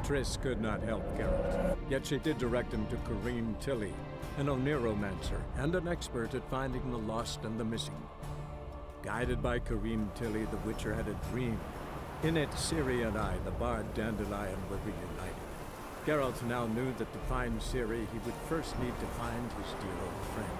Triss could not help Geralt, yet she did direct him to Karim Tilly, an Oniromancer and an expert at finding the lost and the missing. Guided by Karim Tilly, the Witcher had a dream. In it, Ciri and I, the bard Dandelion, were reunited. Geralt now knew that to find Ciri, he would first need to find his dear old friend.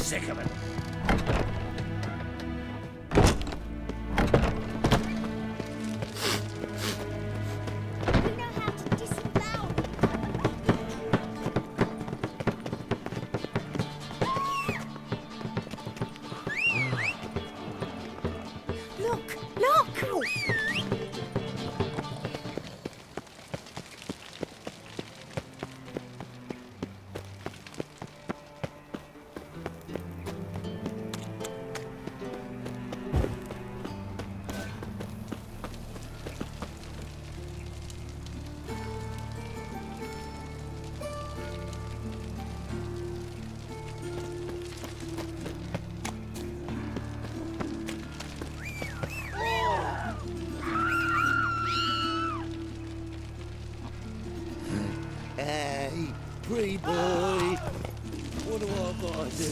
Sick of it. We know how to disembowel. Look! Look! Hey, pretty boy. What do I gotta do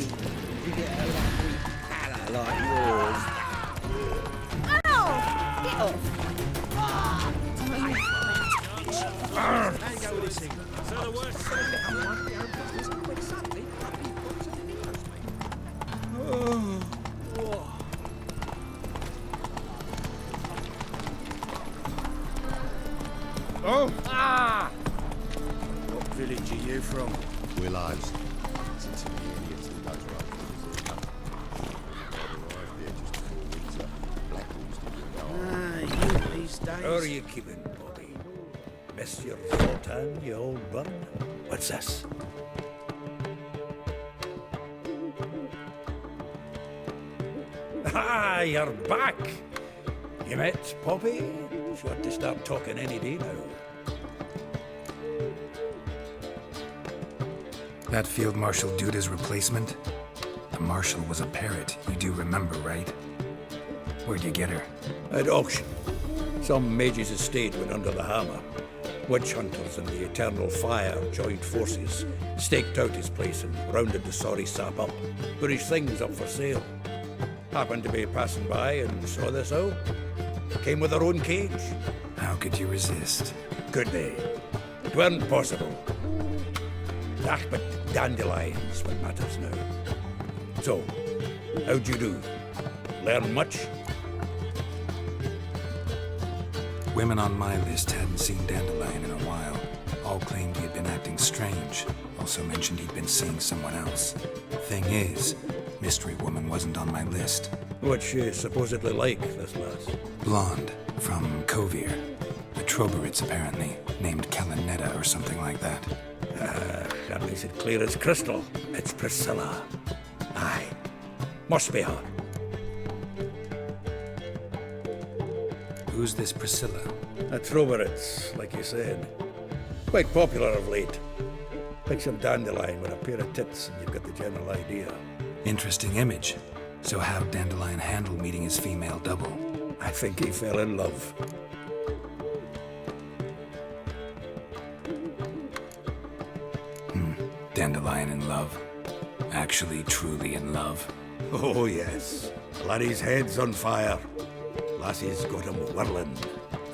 to get a lovely pala like yours? Ow! Get off! Hang go with this thing. So the worst Oh! Ah! What village are you from? Willows. Since the idiots that those roads are arrived there just before winter. Black Wolves did You these days. How are you keeping, Bobby? Miss your Sultan, you old bird? What's this? Ah, you're back! You met Poppy? She ought to start talking any day now. That Field Marshal Duda's replacement? The Marshal was a parrot, you do remember, right? Where'd you get her? At auction. Some mage's estate went under the hammer. Witch hunters and the Eternal Fire joined forces, staked out his place and rounded the sorry sap up. Put his things up for sale. Happened to be passing by and saw this out. Came with her own cage. How could you resist? Could they? It weren't possible. Ah, but dandelions what matters now. So, how'd you do? Learn much? Women on my list hadn't seen Dandelion in a while. All claimed he had been acting strange. Also mentioned he'd been seeing someone else. Thing is, Mystery Woman wasn't on my list. What's she supposedly like, this lass? Blonde, from Kovir. The Troberits, apparently. Named Kalanetta or something like that. That makes it clear as crystal. It's Priscilla. Aye. Must be her. Who's this Priscilla? A Troberits, like you said. Quite popular of late. Like some dandelion with a pair of tits and you've got the general idea. Interesting image. So how'd Dandelion handle meeting his female double? I think he fell in love. Dandelion in love. Actually, truly in love. Oh, yes. Laddie's head's on fire. Lassie's got him whirling.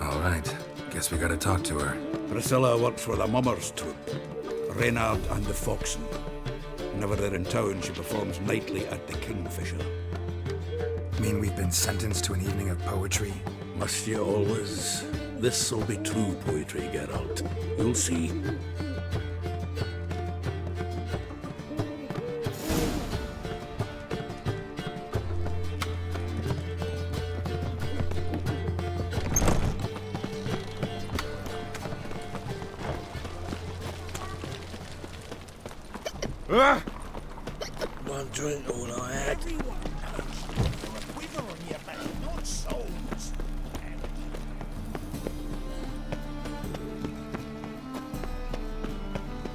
All right. Guess we gotta talk to her. Priscilla works for the Mummers troupe. Reynard and the Foxen. Whenever they're in town, she performs nightly at the Kingfisher. Mean we've been sentenced to an evening of poetry? Must you always? This'll be true poetry, Geralt. You'll see. One drink, all I had.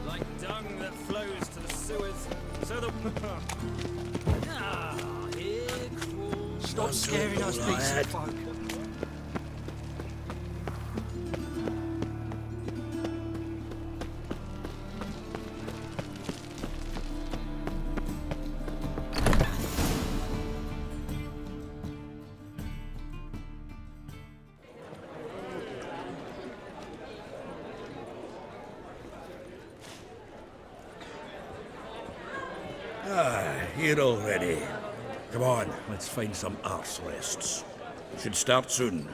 Like dung that flows to the sewers, so the... here crawls... Stop scaring us, decent folk. Here already. Come on, let's find some arse rests. Should start soon.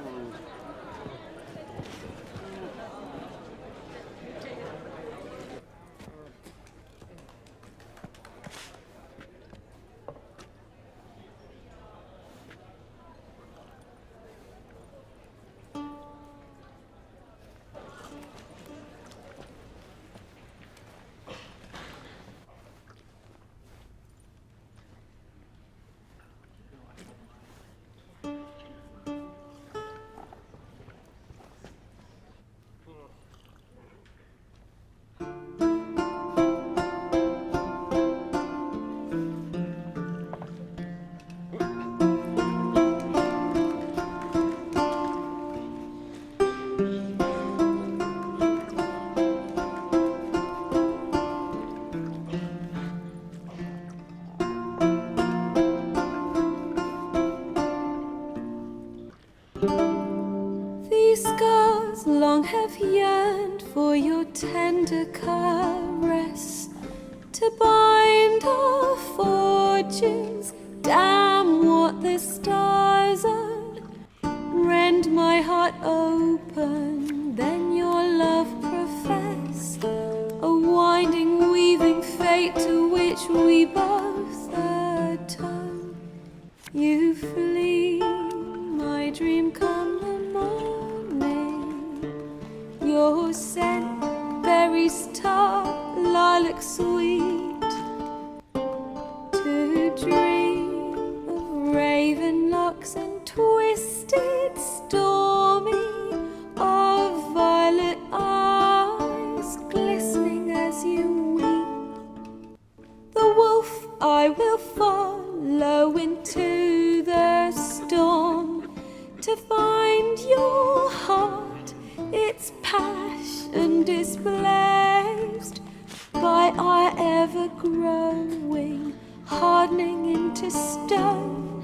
These scars long have yearned for your tender caress, to bind our fortunes. Damn what the stars are. Rend my heart open, then your flee, my dream come the morning. Your scent, berries tart, lilac sweet. To dream of raven locks and twisted stormy, of violet eyes glistening as you weep. The wolf I will follow into the storm to find your heart, its passion displaced by our ever-growing, hardening into stone,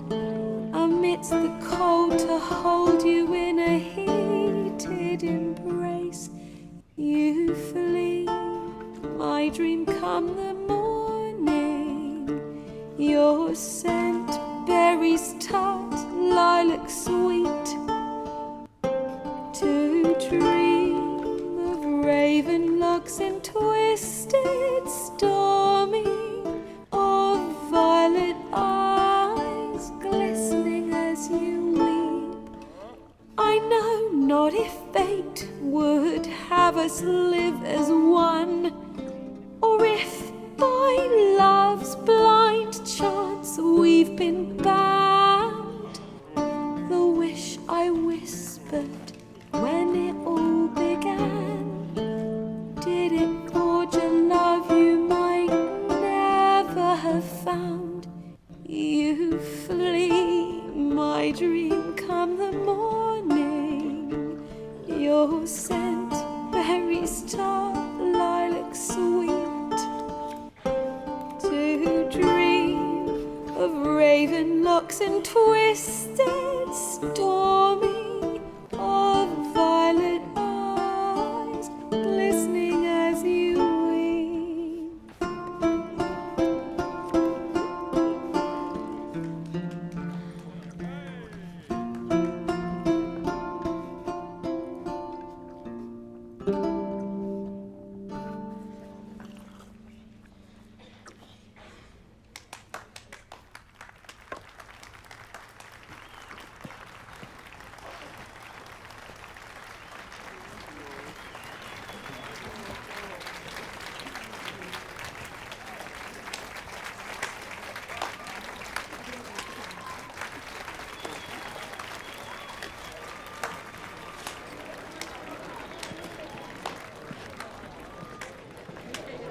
amidst the cold to hold you in a heated embrace. You flee, my dream come the morning. Your scent, berries tart, lilac sweet. To dream of raven locks and twisted stormy, of violet eyes glistening as you weep. I know not if fate would have us live as one, or if by love's blind chance we've been bound. The wish I whispered when it all began, did it forge a love you might never have found? You flee, my dream come the morning. Your scent, berries tart, lilac sweet. To dream of raven locks and twisted stormy, of violet eyes glistening as you weep.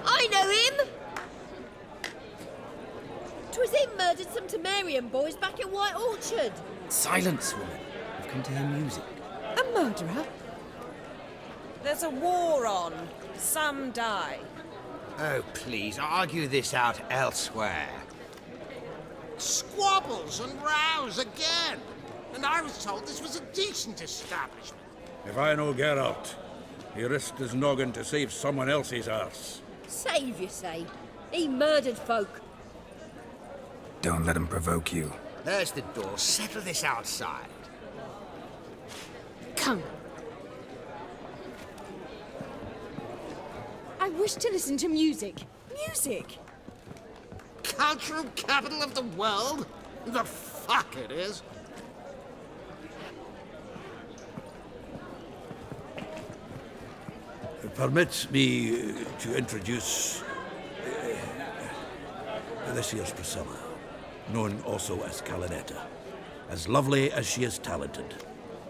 I know him! 'Twas him murdered some Temerian boys back at White Orchard. Silence, woman. I've come to hear music. A murderer? There's a war on. Some die. Oh, please, argue this out elsewhere. Squabbles and rows again. And I was told this was a decent establishment. If I know Geralt, he risked his noggin to save someone else's arse. Save, you say? He murdered folk. Don't let him provoke you. There's the door. Settle this outside. Come. I wish to listen to music. Music? Cultural capital of the world? The fuck it is. Permit me to introduce this here's Priscilla, known also as Calinetta, as lovely as she is talented.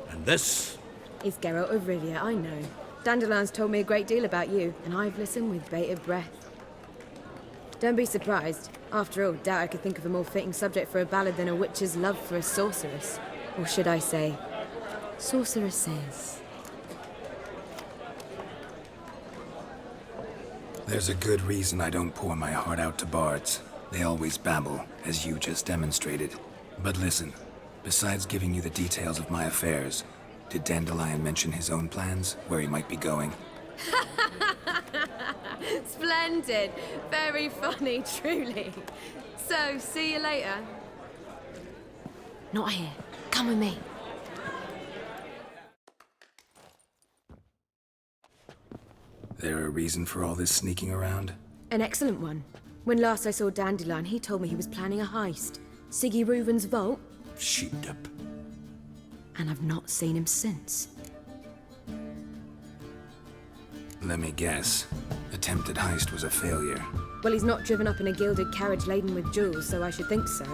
And this is Geralt of Rivia, I know. Dandelion's told me a great deal about you, and I've listened with bated breath. Don't be surprised. After all, doubt I could think of a more fitting subject for a ballad than a witch's love for a sorceress. Or should I say, sorceresses. There's a good reason I don't pour my heart out to bards. They always babble, as you just demonstrated. But listen, besides giving you the details of my affairs, did Dandelion mention his own plans, where he might be going? Splendid. Very funny, truly. So, see you later. Not here. Come with me. There a reason for all this sneaking around? An excellent one. When last I saw Dandelion, he told me he was planning a heist. Siggy Reuven's vault? sheepdip. And I've not seen him since. Let me guess. Attempted heist was a failure. Well, he's not driven up in a gilded carriage laden with jewels, so I should think so.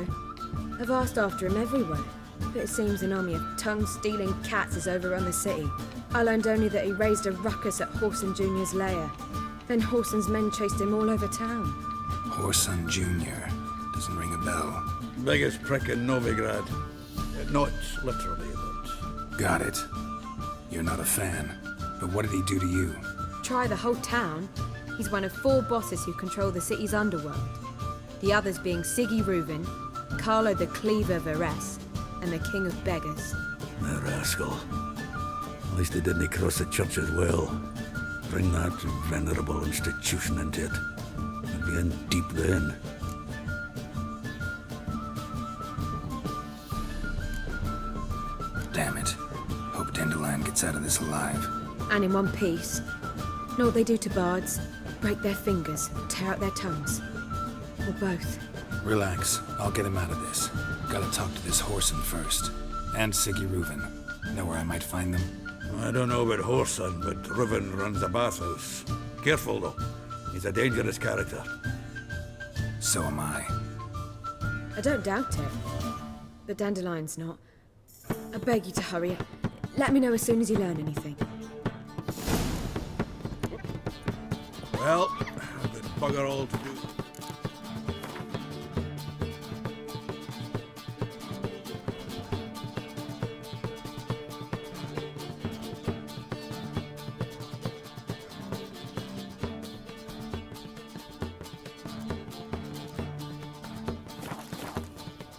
I've asked after him everywhere, but it seems an army of tongue-stealing cats has overrun the city. I learned only that he raised a ruckus at Horson Jr.'s lair. Then Horson's men chased him all over town. Horson Jr. Doesn't ring a bell. Biggest prick in Novigrad. Not literally, but... Got it. You're not a fan. But what did he do to you? Try the whole town. He's one of 4 bosses who control the city's underworld. The others being Siggy Reuven, Carlo the Cleaver Varese, and the King of Beggars. The rascal. At least they didn't cross the church as well. Bring that venerable institution into it. We'd be in deep then. Damn it. Hope Dandelion gets out of this alive. And in one piece. Know what they do to bards? Break their fingers, tear out their tongues. Or both. Relax. I'll get him out of this. Gotta talk to this Horson first. And Siggy Reuven. Know where I might find them? I don't know about Horson, but Reuven runs a bathhouse. Careful, though. He's a dangerous character. So am I. I don't doubt it. But Dandelion's not. I beg you to hurry. Let me know as soon as you learn anything. Well, I've got bugger all to do.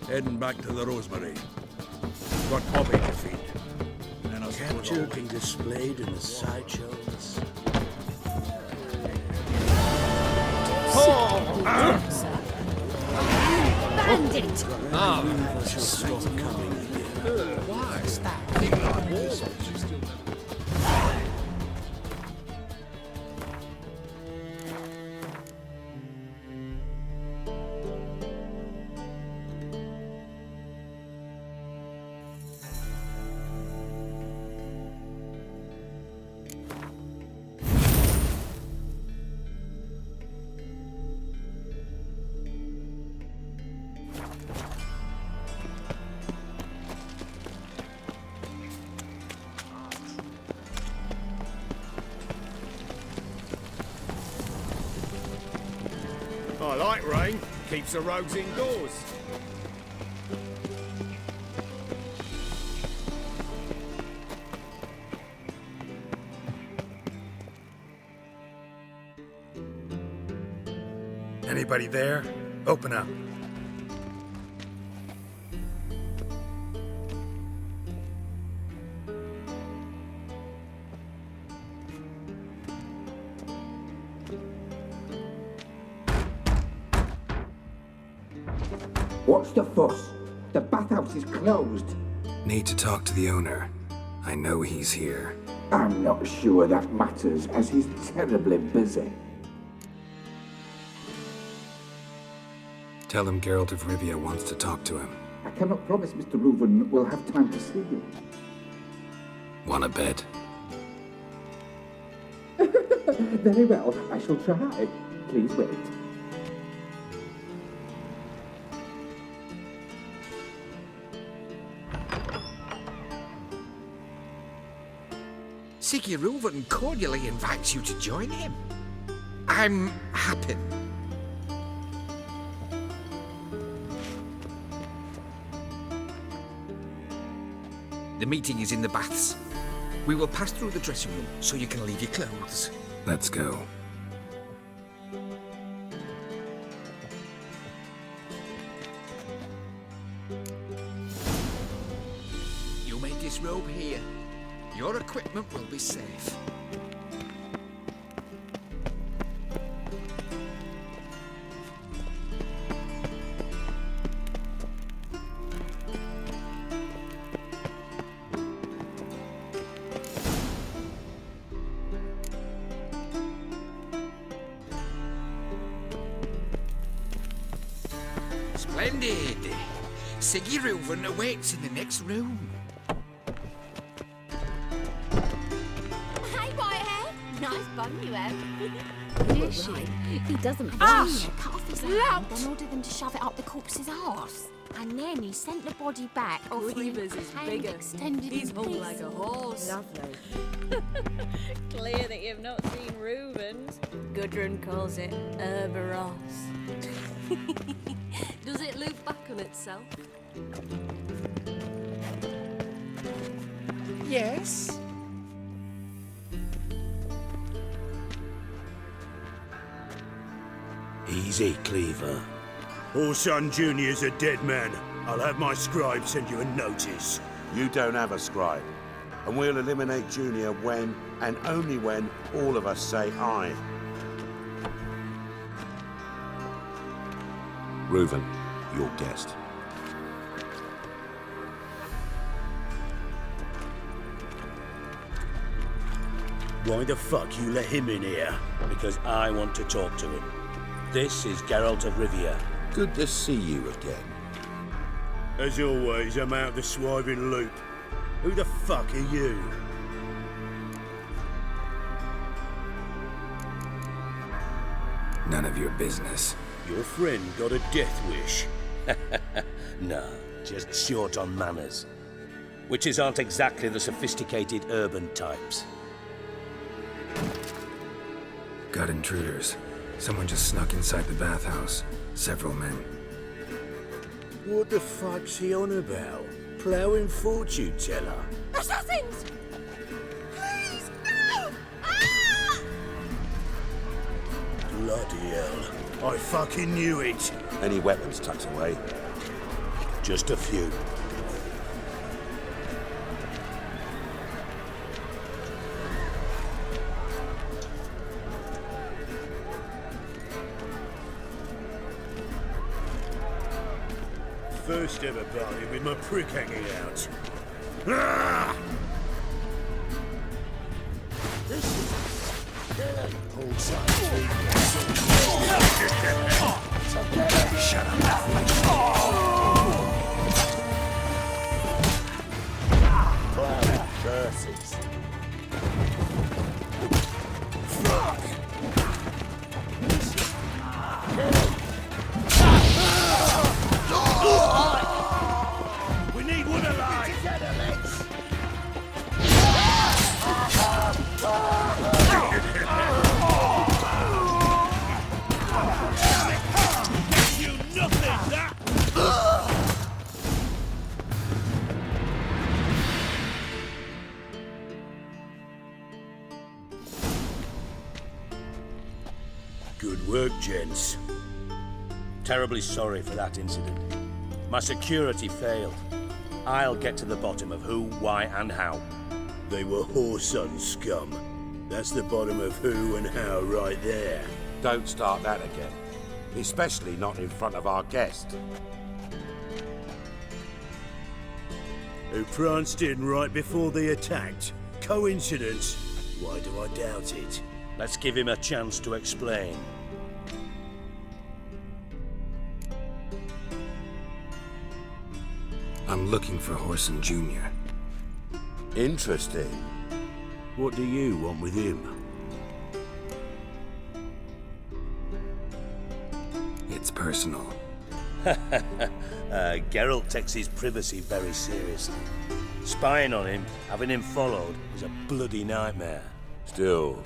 Heading back to the Rosemary. Got Bobby to feed. And I'll Captured and displayed in the sideshows. Bandit! Stop coming here. Why? I like rain. Keeps the rogues indoors. Anybody there? Open up. What's the fuss? The bathhouse is closed. Need to talk to the owner. I know he's here. I'm not sure that matters, as he's terribly busy. Tell him Geralt of Rivia wants to talk to him. I cannot promise Mr. Reuven will have time to see you. Wanna bet? Very well, I shall try. Please wait. Siggy Reuven cordially invites you to join him. I'm happy. The meeting is in the baths. We will pass through the dressing room so you can leave your clothes. Let's go. You may disrobe here. Your equipment will be safe. Splendid! Siggy Reuven awaits in the next room. Hey, Whitehead. Nice bum you have. Who is she? He doesn't Ash! Cut off his hand, then ordered them to shove it up the corpse's arse. And then he sent the body back, offering Reavers is hand bigger. extended He's in hung peace. like a horse. Lovely. Clear that you've not seen Reuven's. Gudrun calls it Herberos. Does it loop back on itself? Yes? Easy, Cleaver. Orson Jr.'s a dead man. I'll have my scribe send you a notice. You don't have a scribe. And we'll eliminate Junior when, and only when, all of us say aye. Reuven, your guest. Why the fuck you let him in here? Because I want to talk to him. This is Geralt of Rivia. Good to see you again. As always, I'm out the swiving loop. Who the fuck are you? None of your business. Your friend got a death wish. No, just short on manners. Witches aren't exactly the sophisticated urban types. Got intruders. Someone just snuck inside the bathhouse. Several men. What the fuck's he on about? Ploughing fortune teller? Assassins! Please, no! Ah! Bloody hell. I fucking knew it. Any weapons tucked away? Just a few. First ever party with my prick hanging out. Ah! This is... Shut up. Cloud curses. Fuck! We need one alive! You nothing, that! Good work, gents. Terribly sorry for that incident. My security failed. I'll get to the bottom of who, why, and how. They were Whoreson scum. That's the bottom of who and how right there. Don't start that again. Especially not in front of our guest. Who pranced in right before they attacked. Coincidence? Why do I doubt it? Let's give him a chance to explain. I'm looking for Whoreson Jr. Interesting. What do you want with him? It's personal. Geralt takes his privacy very seriously. Spying on him, having him followed, is a bloody nightmare. Still,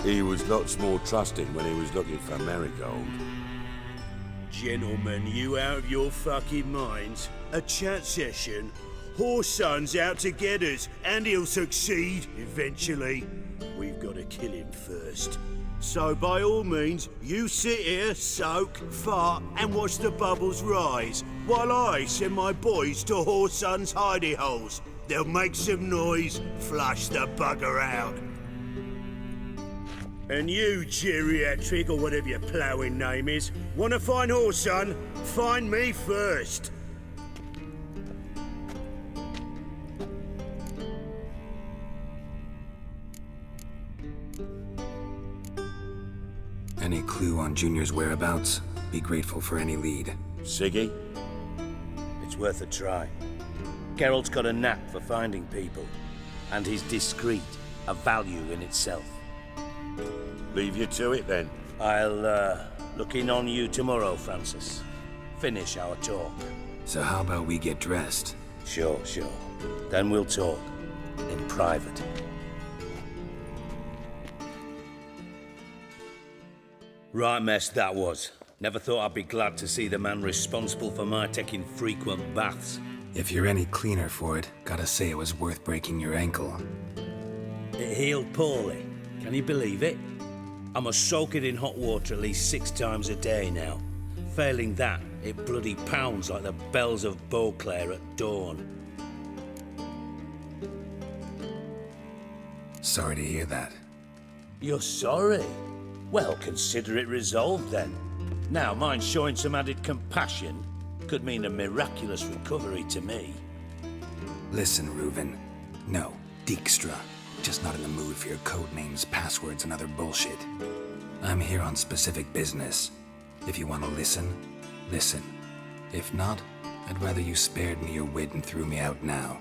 he was lots more trusting when he was looking for Marigold. Gentlemen, you out of your fucking minds? A chat session? Whoreson's out to get us, and he'll succeed, eventually. We've got to kill him first. So by all means, you sit here, soak, fart, and watch the bubbles rise, while I send my boys to Whoreson's hidey holes. They'll make some noise, flush the bugger out. And you, geriatric, or whatever your ploughing name is, wanna find Whoreson? Find me first. Any clue on Junior's whereabouts? Be grateful for any lead. Siggy? worth a try. Geralt's got a knack for finding people, and he's discreet, a value in itself. Leave you to it, then. I'll, look in on you tomorrow, Francis. Finish our talk. So how about we get dressed? Sure. Then we'll talk. In private. Right mess that was. Never thought I'd be glad to see the man responsible for my taking frequent baths. If you're any cleaner for it, gotta say it was worth breaking your ankle. It healed poorly. Can you believe it? I must soak it in hot water at least 6 times a day now. Failing that, it bloody pounds like the bells of Beauclair at dawn. Sorry to hear that. You're sorry? Well, consider it resolved then. Now, mind showing some added compassion could mean a miraculous recovery to me. Listen, Reuven. No, Dijkstra. Just not in the mood for your code names, passwords, and other bullshit. I'm here on specific business. If you want to listen, listen. If not, I'd rather you spared me your wit and threw me out now.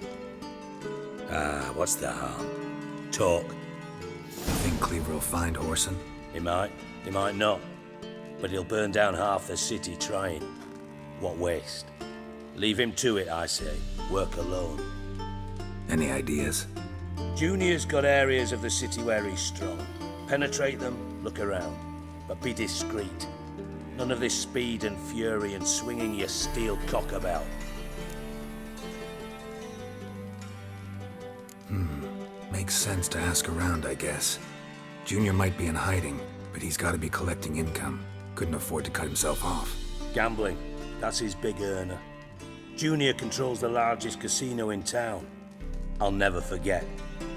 What's the harm? Talk. You think Cleaver will find Whoreson? He might not. But he'll burn down half the city trying. What waste. Leave him to it, I say. Work alone. Any ideas? Junior's got areas of the city where he's strong. Penetrate them, look around. But be discreet. None of this speed and fury and swinging your steel cock about. Makes sense to ask around, I guess. Junior might be in hiding, but he's got to be collecting income. Couldn't afford to cut himself off. Gambling. That's his big earner. Junior controls the largest casino in town. I'll never forget.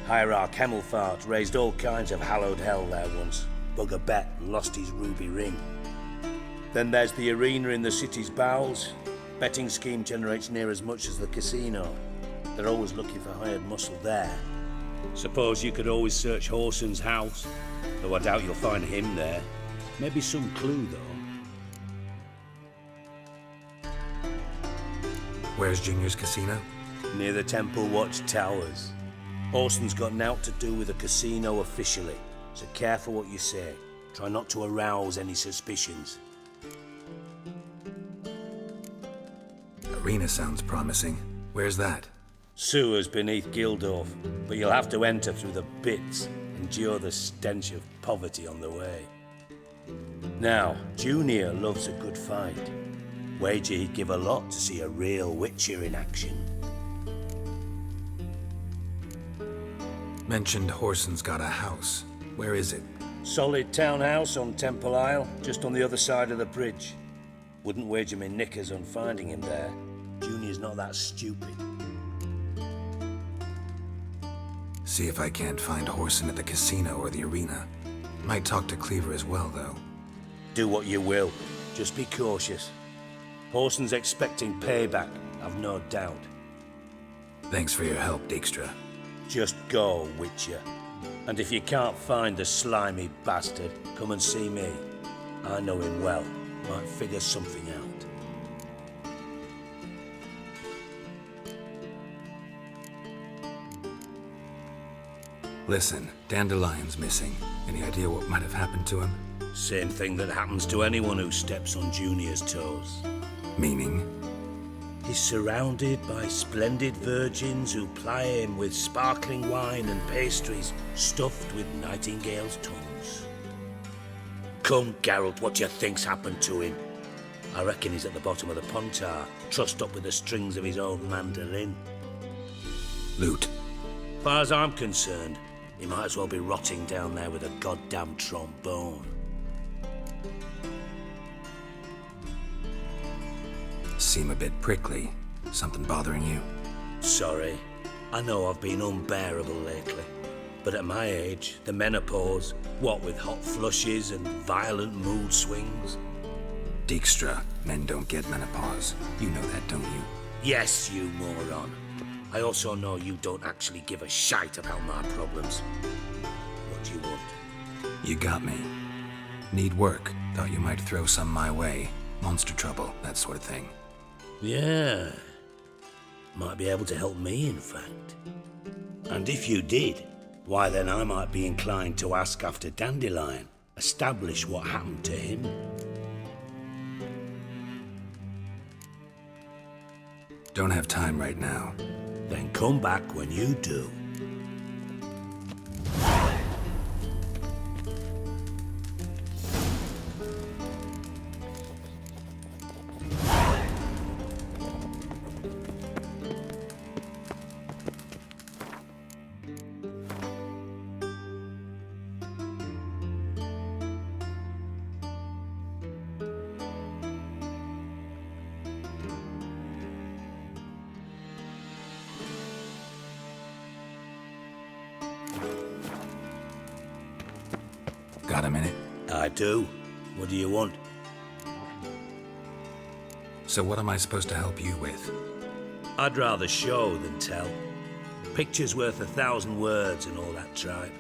Hierarch Hemmelfart raised all kinds of hallowed hell there once. Bugger bet and lost his ruby ring. Then there's the arena in the city's bowels. Betting scheme generates near as much as the casino. They're always looking for hired muscle there. Suppose you could always search Whoreson's house, though I doubt you'll find him there. Maybe some clue, though. Where's Junior's casino? Near the Temple Watch Towers. Whoreson's got naught to do with the casino officially, so careful what you say. Try not to arouse any suspicions. Arena sounds promising. Where's that? Sewers beneath Gildorf, but you'll have to enter through the bits, endure the stench of poverty on the way. Now, Junior loves a good fight. Wager he'd give a lot to see a real Witcher in action. Mentioned Whoreson's got a house. Where is it? Solid townhouse on Temple Isle, just on the other side of the bridge. Wouldn't wager me knickers on finding him there. Junior's not that stupid. See if I can't find Whoreson at the casino or the arena. Might talk to Cleaver as well, though. Do what you will. Just be cautious. Whoreson's expecting payback, I've no doubt. Thanks for your help, Dijkstra. Just go, Witcher. And if you can't find the slimy bastard, come and see me. I know him well. Might figure something out. Listen, Dandelion's missing. Any idea what might have happened to him? Same thing that happens to anyone who steps on Junior's toes. Meaning? He's surrounded by splendid virgins who ply him with sparkling wine and pastries stuffed with nightingales' tongues. Come, Geralt, what do you think's happened to him? I reckon he's at the bottom of the Pontar, trussed up with the strings of his own mandolin. Loot. Far as I'm concerned, he might as well be rotting down there with a goddamn trombone. Seem a bit prickly. Something bothering you? Sorry. I know I've been unbearable lately. But at my age, the menopause, what with hot flushes and violent mood swings. Dijkstra, men don't get menopause. You know that, don't you? Yes, you moron. I also know you don't actually give a shite about my problems. What do you want? You got me. Need work. Thought you might throw some my way. Monster trouble, that sort of thing. Yeah. Might be able to help me, in fact. And if you did, why then I might be inclined to ask after Dandelion, establish what happened to him. Don't have time right now. Then come back when you do. Got a minute? I do. What do you want? So what am I supposed to help you with? I'd rather show than tell. Picture's worth 1,000 words and all that tripe.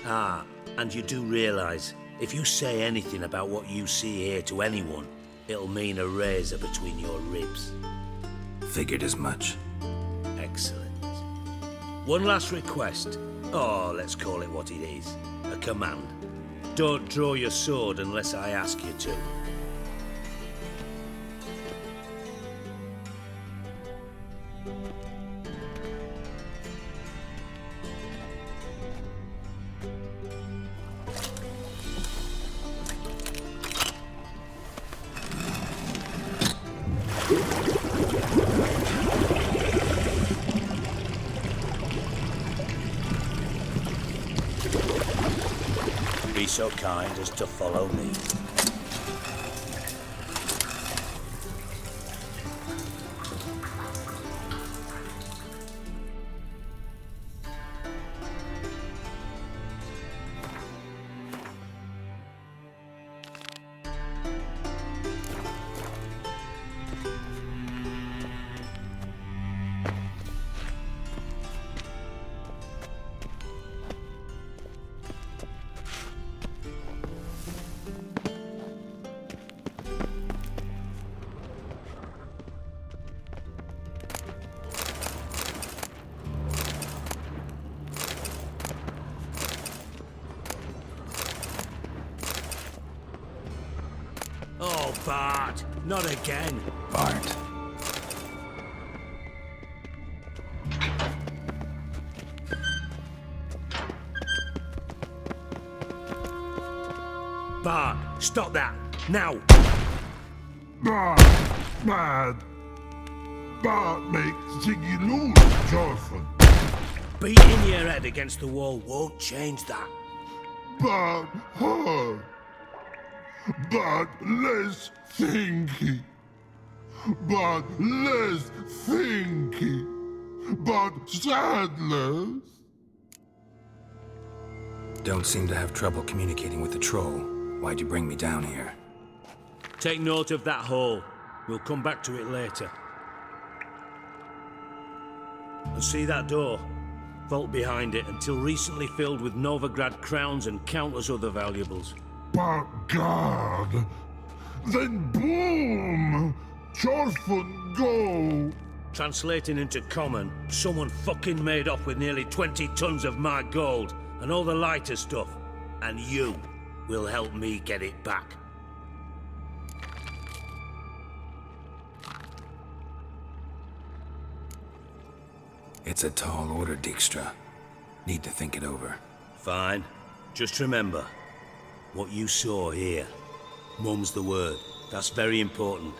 Ah, and you do realise, if you say anything about what you see here to anyone, it'll mean a razor between your ribs. Figured as much. Excellent. One last request. Oh, let's call it what it is. A command. Don't draw your sword unless I ask you to. Be so kind as to follow me. Oh, Bart, not again. Bart. Bart, stop that, now! Bart, bad. Bart makes Ziggy lose, Jorfin. Beating your head against the wall won't change that. Bart hard. But less thinky. But less thinky. But sadness. Don't seem to have trouble communicating with the troll. Why'd you bring me down here? Take note of that hole. We'll come back to it later. And see that door? Vault behind it, until recently filled with Novigrad crowns and countless other valuables. But God, then boom! Jorfin go! Translating into common, someone fucking made off with nearly 20 tons of my gold and all the lighter stuff. And you will help me get it back. It's a tall order, Dijkstra. Need to think it over. Fine. Just remember, what you saw here. Mum's the word. That's very important.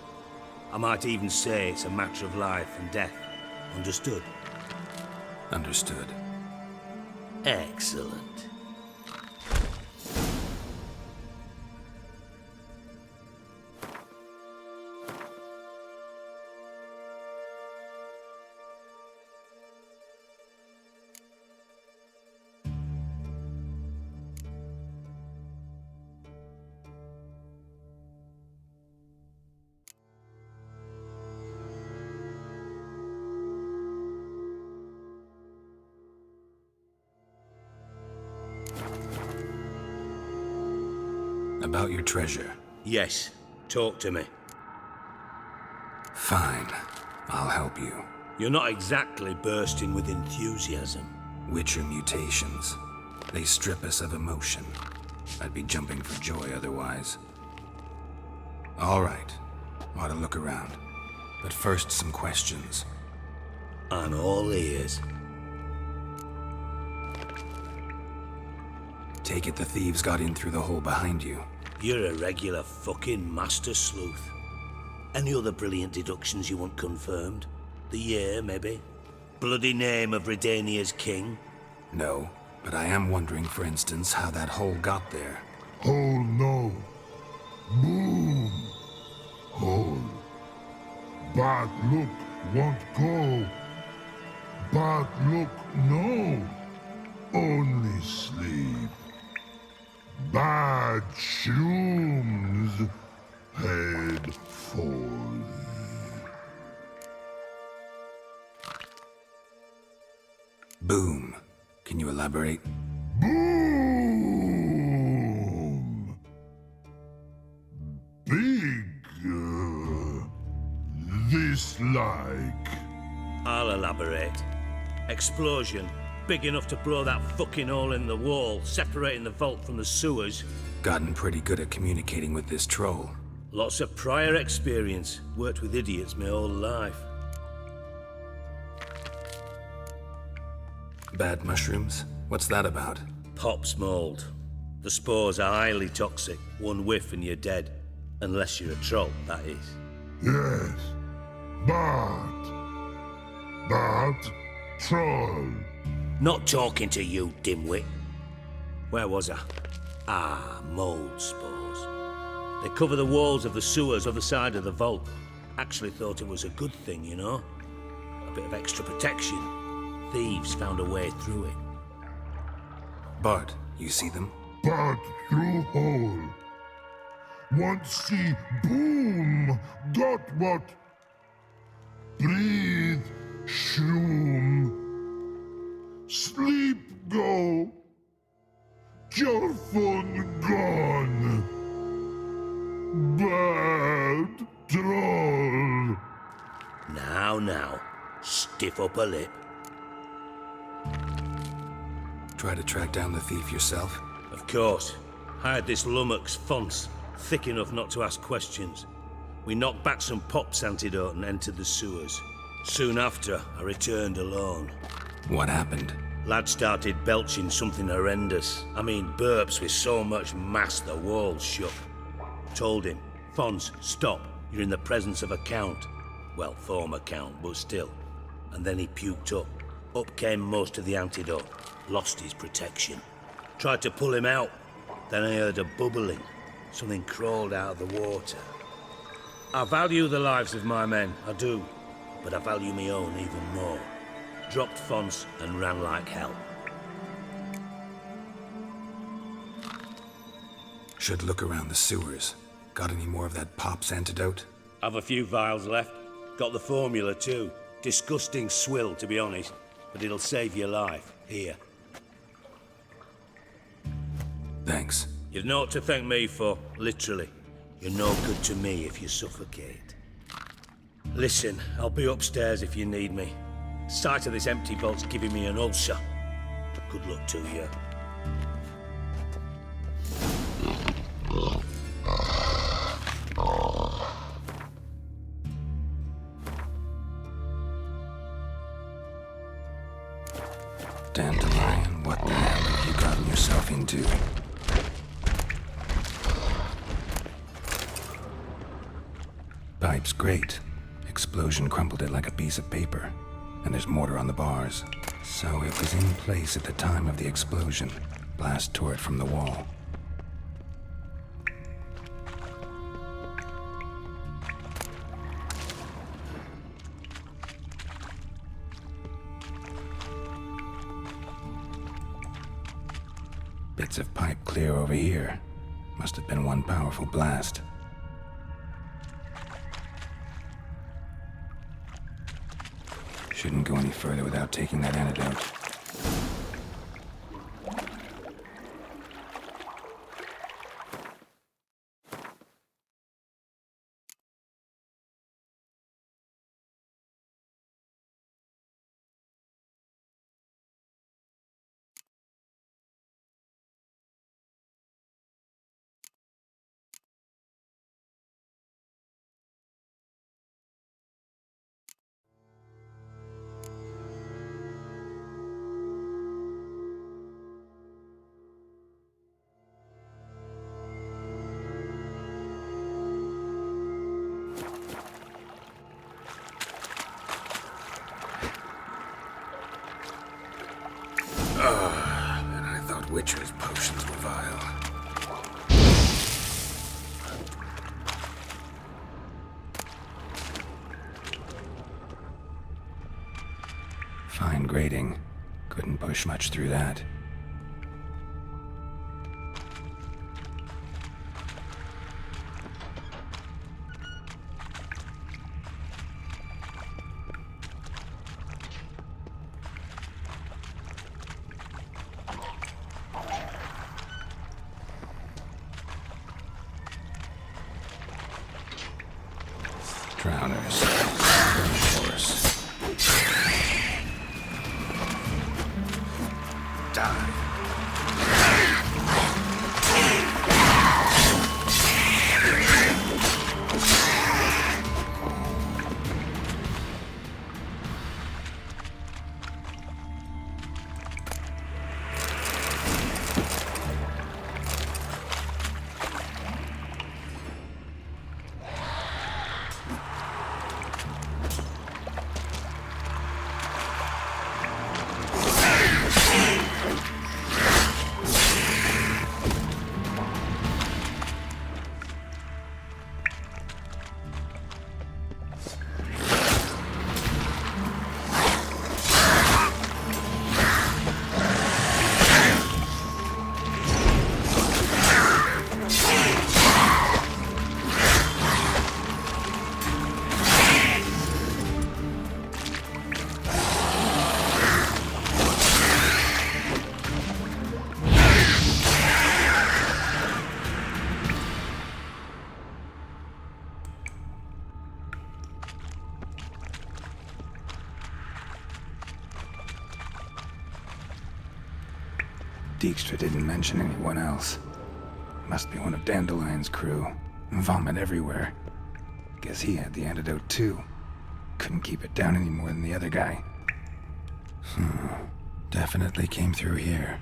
I might even say it's a matter of life and death. Understood? Understood. Excellent. About your treasure. Yes. Talk to me. Fine. I'll help you. You're not exactly bursting with enthusiasm. Witcher mutations. They strip us of emotion. I'd be jumping for joy otherwise. All right. Ought to look around. But first, some questions. I'm all ears. Take it the thieves got in through the hole behind you. You're a regular fucking master sleuth. Any other brilliant deductions you want confirmed? The year, maybe? Bloody name of Redania's king? No, but I am wondering, for instance, how that hole got there. Hole no. Boom. Hole. Bad look won't go. Bad look no. Only sleep. Bad shrooms. Head falls. Boom. Can you elaborate? Boom! Big. This like. I'll elaborate. Explosion. Big enough to blow that fucking hole in the wall, separating the vault from the sewers. Gotten pretty good at communicating with this troll. Lots of prior experience. Worked with idiots my whole life. Bad mushrooms? What's that about? Pop's mold. The spores are highly toxic. One whiff and you're dead. Unless you're a troll, that is. Yes. Bad. Bad troll. Not talking to you, dimwit. Where was I? Ah, mold spores. They cover the walls of the sewers other side of the vault. Actually thought it was a good thing, you know? A bit of extra protection. Thieves found a way through it. Bart, you see them? Bad through hole. Want see boom. Got what? Breathe. Shroom. Sleep go. Your phone gone. Bad troll. Now. Stiff upper lip. Try to track down the thief yourself? Of course. Hired this lummox, Fons, thick enough not to ask questions. We knocked back some Pop's antidote and entered the sewers. Soon after, I returned alone. What happened? Lad started belching something horrendous. I mean, burps with so much mass the walls shook. Told him, Fons, stop. You're in the presence of a count. Well, former count, but still. And then he puked up. Up came most of the antidote. Lost his protection. Tried to pull him out. Then I heard a bubbling. Something crawled out of the water. I value the lives of my men, I do. But I value my own even more. Dropped Fons and ran like hell. Should look around the sewers. Got any more of that Pop's antidote? I've a few vials left. Got the formula too. Disgusting swill, to be honest. But it'll save your life. Here. Thanks. You've naught to thank me for, literally. You're no good to me if you suffocate. Listen, I'll be upstairs if you need me. Sight of this empty vault's giving me an ulcer. Good luck to you. Dandelion, what the hell have you gotten yourself into? Pipe's great. Explosion crumpled it like a piece of paper. And there's mortar on the bars. So it was in place at the time of the explosion. Blast tore it from the wall. Bits of pipe clear over here. Must have been one powerful blast. Shouldn't go any further without taking that antidote. Witcher's potions were vile. Fine grading. Couldn't push much through that. Drowners. Of course. Die. Dijkstra didn't mention anyone else. Must be one of Dandelion's crew. Vomit everywhere. Guess he had the antidote too. Couldn't keep it down any more than the other guy. Definitely came through here.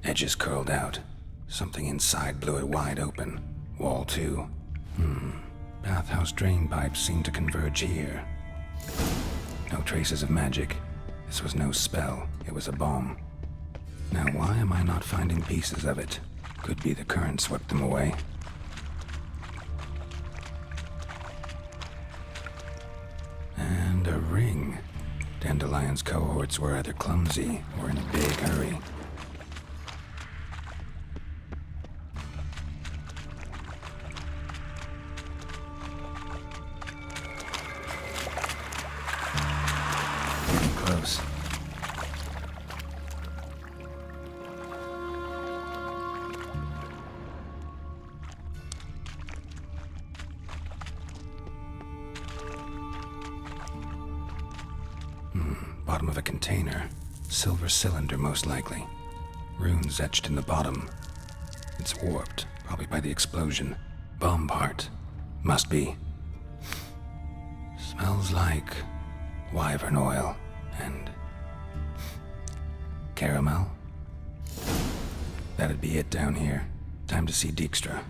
Edges curled out. Something inside blew it wide open. Wall too. Bathhouse drain pipes seem to converge here. No traces of magic. This was no spell. It was a bomb. Now why am I not finding pieces of it? Could be the current swept them away. And a ring. Dandelion's cohorts were either clumsy or in a big hurry. Close. Bottom of a container. Silver cylinder, most likely. Runes etched in the bottom. It's warped, probably by the explosion. Bomb part. Must be. Smells like wyvern oil and caramel. That'd be it down here. Time to see Dijkstra.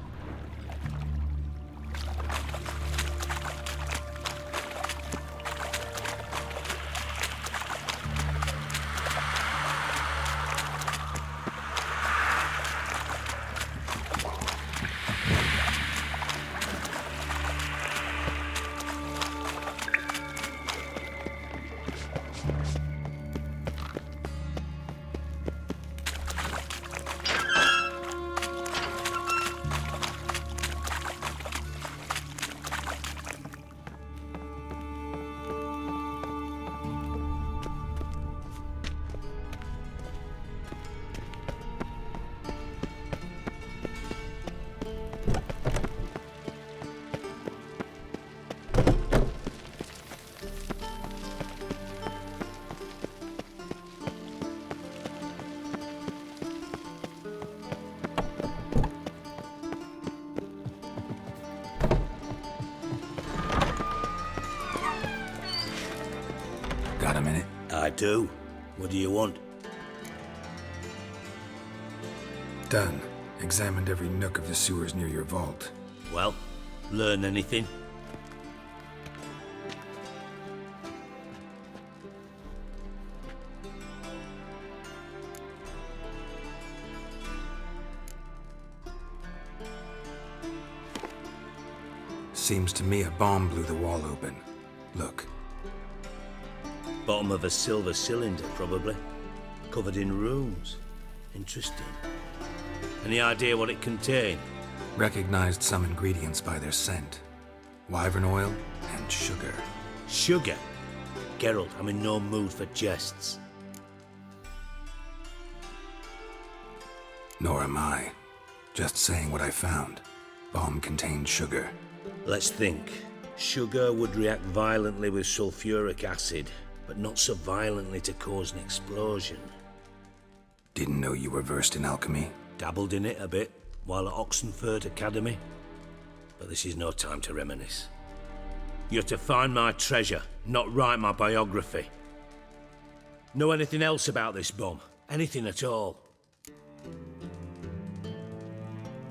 minute? I do. What do you want? Done. Examined every nook of the sewers near your vault. Well, learn anything? Seems to me a bomb blew the wall open. Look. Bottom of a silver cylinder, probably. Covered in runes. Interesting. Any idea what it contained? Recognized some ingredients by their scent. Wyvern oil and sugar. Sugar? Geralt, I'm in no mood for jests. Nor am I. Just saying what I found. Bomb contained sugar. Let's think. Sugar would react violently with sulfuric acid, but not so violently to cause an explosion. Didn't know you were versed in alchemy. Dabbled in it a bit while at Oxenford Academy. But this is no time to reminisce. You're to find my treasure, not write my biography. Know anything else about this bomb? Anything at all?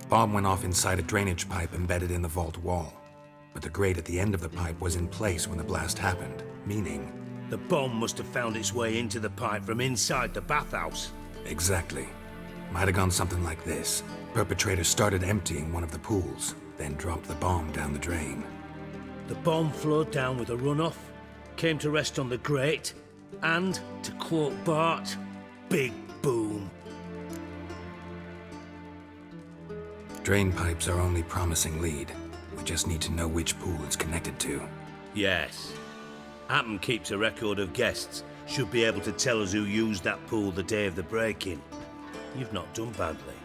Bomb went off inside a drainage pipe embedded in the vault wall. But the grate at the end of the pipe was in place when the blast happened, meaning... The bomb must have found its way into the pipe from inside the bathhouse. Exactly. Might have gone something like this. Perpetrator started emptying one of the pools, then dropped the bomb down the drain. The bomb flowed down with a runoff, came to rest on the grate, and, to quote Bart, big boom. Drain pipes are only promising lead. We just need to know which pool it's connected to. Yes. Appen keeps a record of guests. Should be able to tell us who used that pool the day of the break-in. You've not done badly.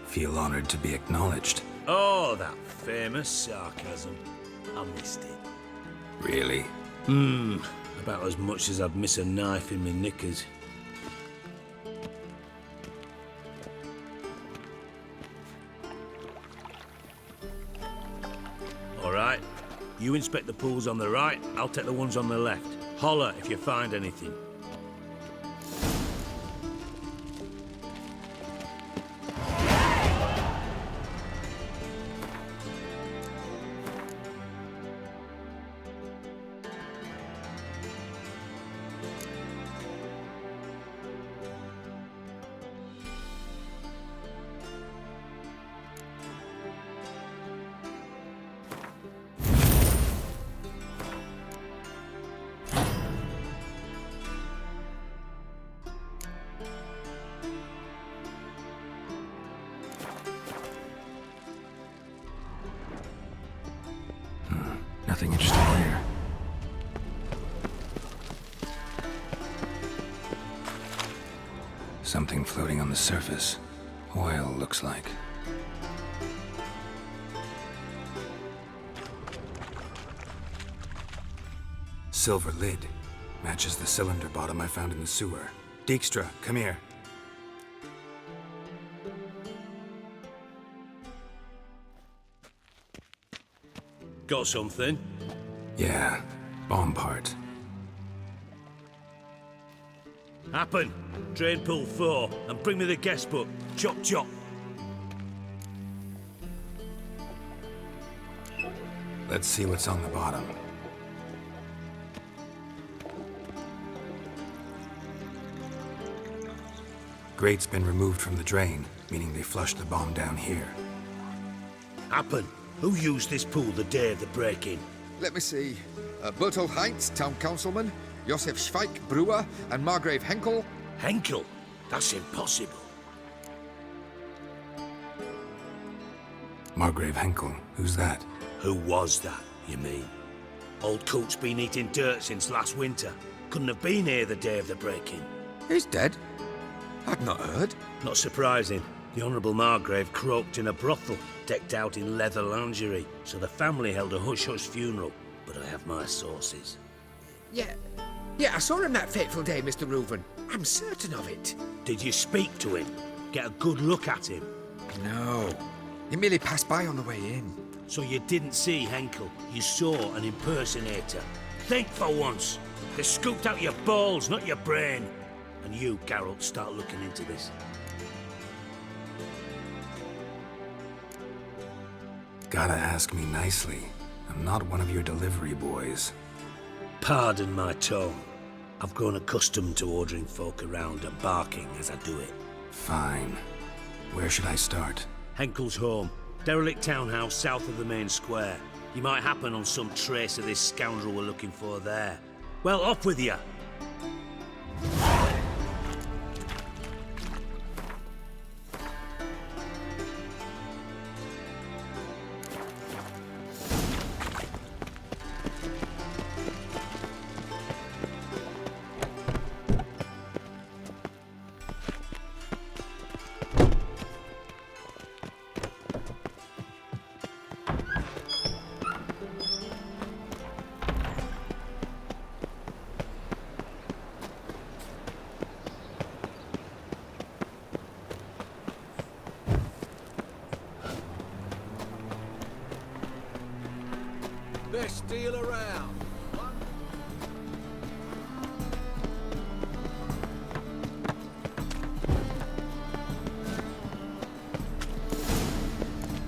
Feel honored to be acknowledged. Oh, that famous sarcasm. I missed it. Really? About as much as I'd miss a knife in my knickers. All right. You inspect the pools on the right, I'll take the ones on the left. Holler if you find anything. Nothing interesting here. Something floating on the surface. Oil, looks like. Silver lid. Matches the cylinder bottom I found in the sewer. Dijkstra, come here. Got something? Yeah, bomb part. Appen, drain pool 4, and bring me the guest book. Chop chop. Let's see what's on the bottom. Grate's been removed from the drain, meaning they flushed the bomb down here. Appen, who used this pool the day of the break-in? Let me see. Bertolt Heinz, town councilman, Josef Schweik, brewer, and Margrave Henkel. Henkel? That's impossible. Margrave Henkel, who's that? Who was that, you mean? Old Coot's been eating dirt since last winter. Couldn't have been here the day of the break-in. He's dead? I'd not heard. Not surprising. The Honourable Margrave croaked in a brothel, decked out in leather lingerie, so the family held a hush-hush funeral. But I have my sources. Yeah, I saw him that fateful day, Mr. Reuven. I'm certain of it. Did you speak to him? Get a good look at him? No. He merely passed by on the way in. So you didn't see Henkel. You saw an impersonator. Think for once. They scooped out your balls, not your brain. And you, Geralt, start looking into this. Gotta ask me nicely. I'm not one of your delivery boys. Pardon my tone. I've grown accustomed to ordering folk around and barking as I do it. Fine. Where should I start? Henkel's home. Derelict townhouse south of the main square. You might happen on some trace of this scoundrel we're looking for there. Well, off with you! Best deal around.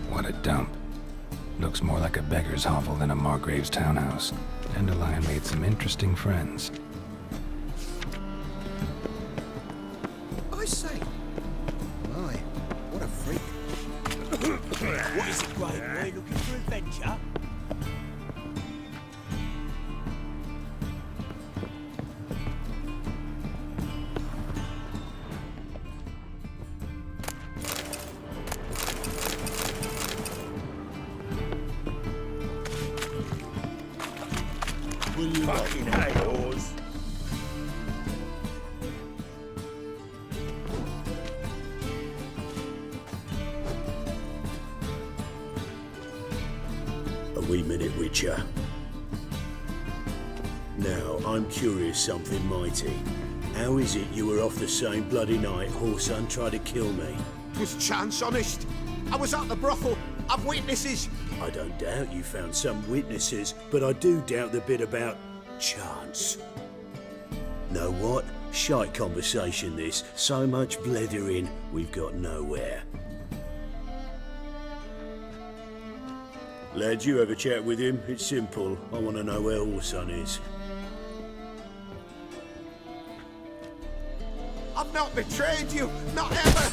What a dump. Looks more like a beggar's hovel than a Margrave's townhouse. Dandelion made some interesting friends. I say. My, what a freak. What is it, Grey Boy? Looking for adventure? Will you fucking hate yours? A wee minute, Witcher. Now, I'm curious something mighty. How is it you were off the same bloody night Whoreson tried to kill me? Was chance honest? I was at the brothel. I've witnesses. I don't doubt you found some witnesses, but I do doubt the bit about chance. Know what? Shite conversation this. So much blethering, we've got nowhere. Lad, you have a chat with him? It's simple. I want to know where Whoreson is. I've not betrayed you. Not ever.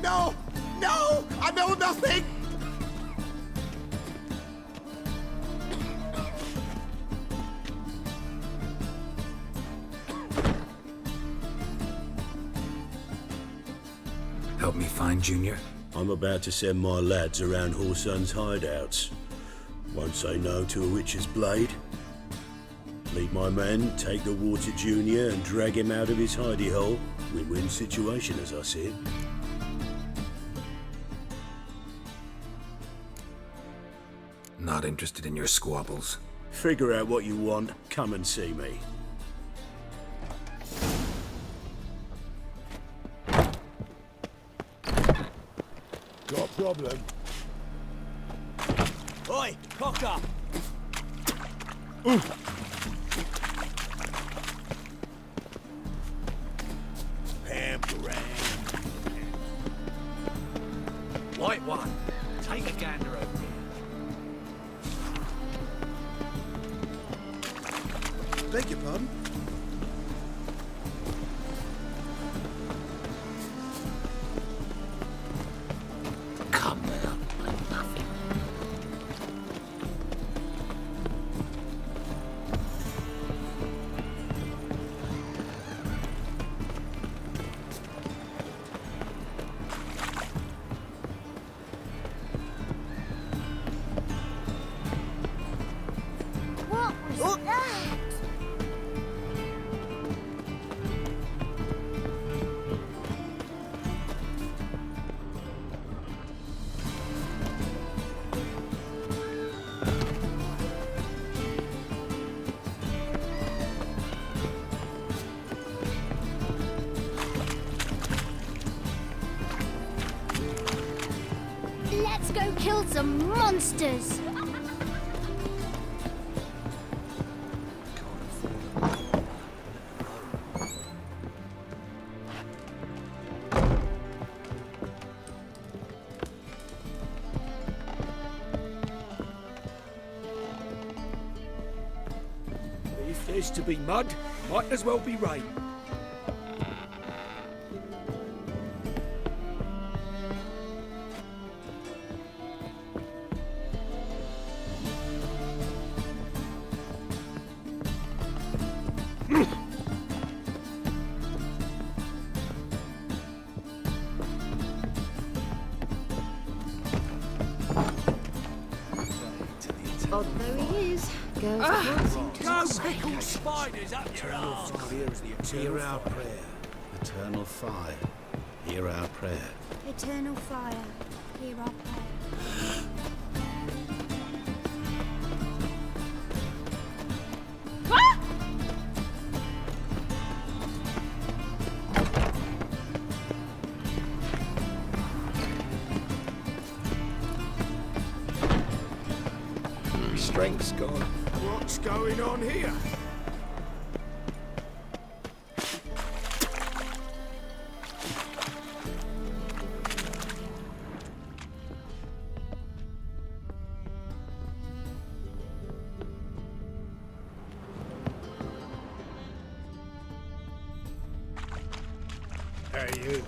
No! No! I know nothing! Help me find Junior? I'm about to send my lads around Whoreson's hideouts. Won't say no to a witch's blade. Lead my men, take the water Junior and drag him out of his hidey hole. Win-win situation, as I see it. Not interested in your squabbles. Figure out what you want, come and see me. Got a problem? Oi, cocker! White one, take a gander over here. Beg your pardon? Come now, nothing. What was that? Let's go kill some monsters! is to be mud, might as well be rain. Odd though he is. Girls Go pickle spiders up your arse! Hear our prayer. Eternal fire. Hear our prayer. Eternal fire, hear our prayer. Strength's gone. What's going on here? Hey, you.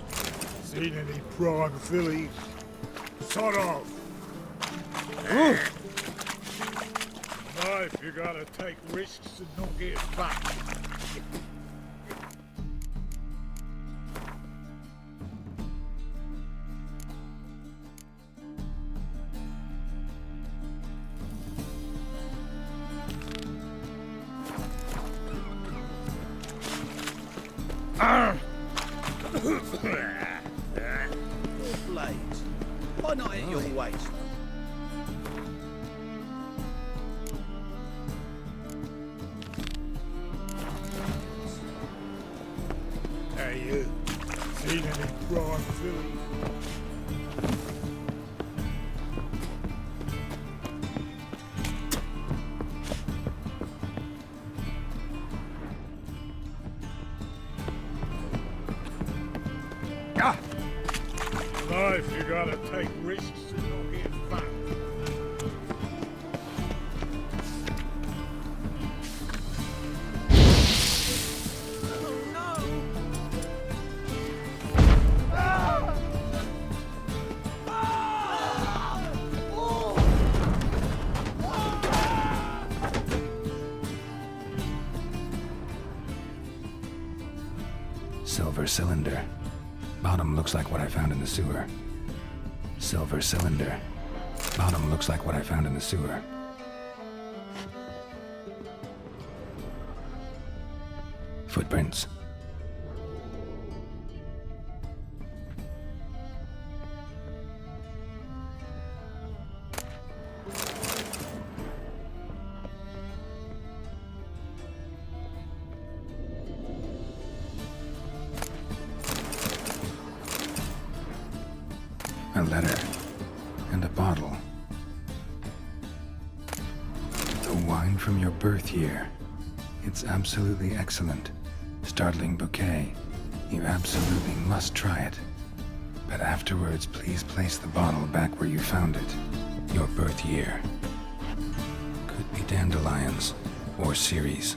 Seen any prime fillies? Sod off! Life, you gotta take risks and not get back. Blades. Why not at your waist? Hey, you. Seen any prime fillies? Life, you gotta take risks and not get fat. Silver cylinder. Bottom looks like what I found in the sewer. Silver cylinder. Bottom looks like what I found in the sewer. Footprints. A letter. And a bottle. The wine from your birth year. It's absolutely excellent. Startling bouquet. You absolutely must try it. But afterwards, please place the bottle back where you found it. Your birth year. Could be dandelions. Or Ceres.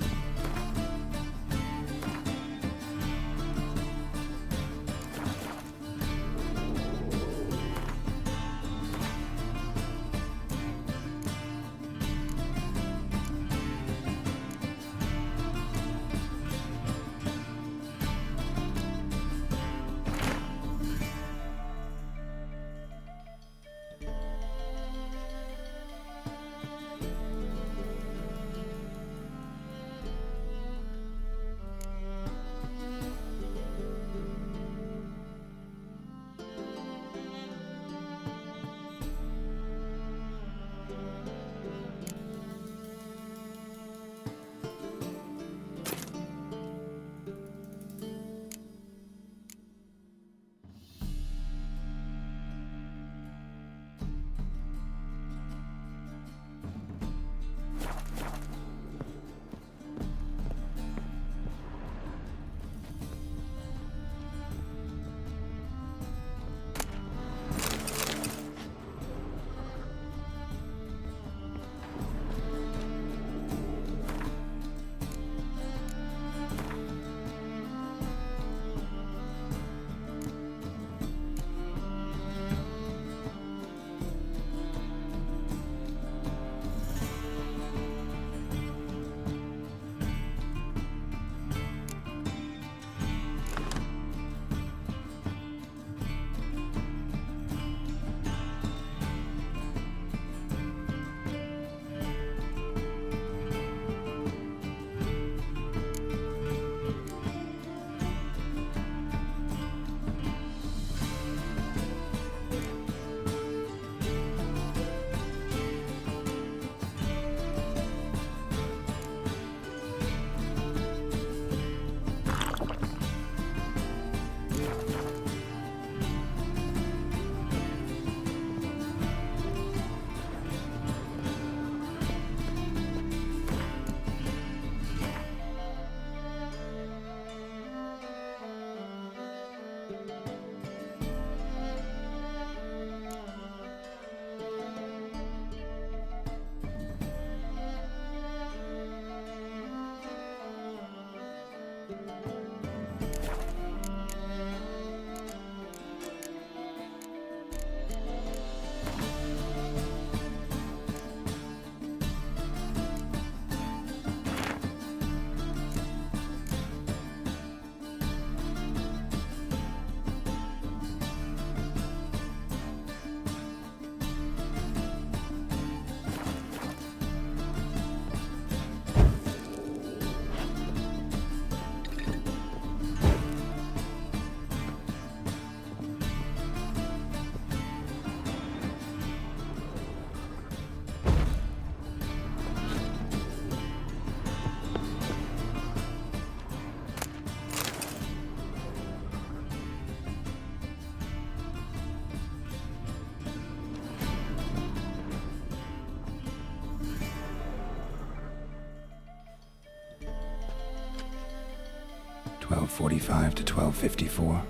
1245 to 1254.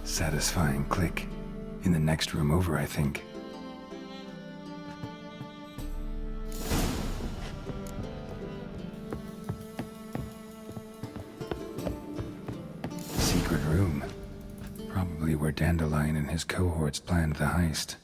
Satisfying click. In the next room over, I think. Secret room. Probably where Dandelion and his cohorts planned the heist.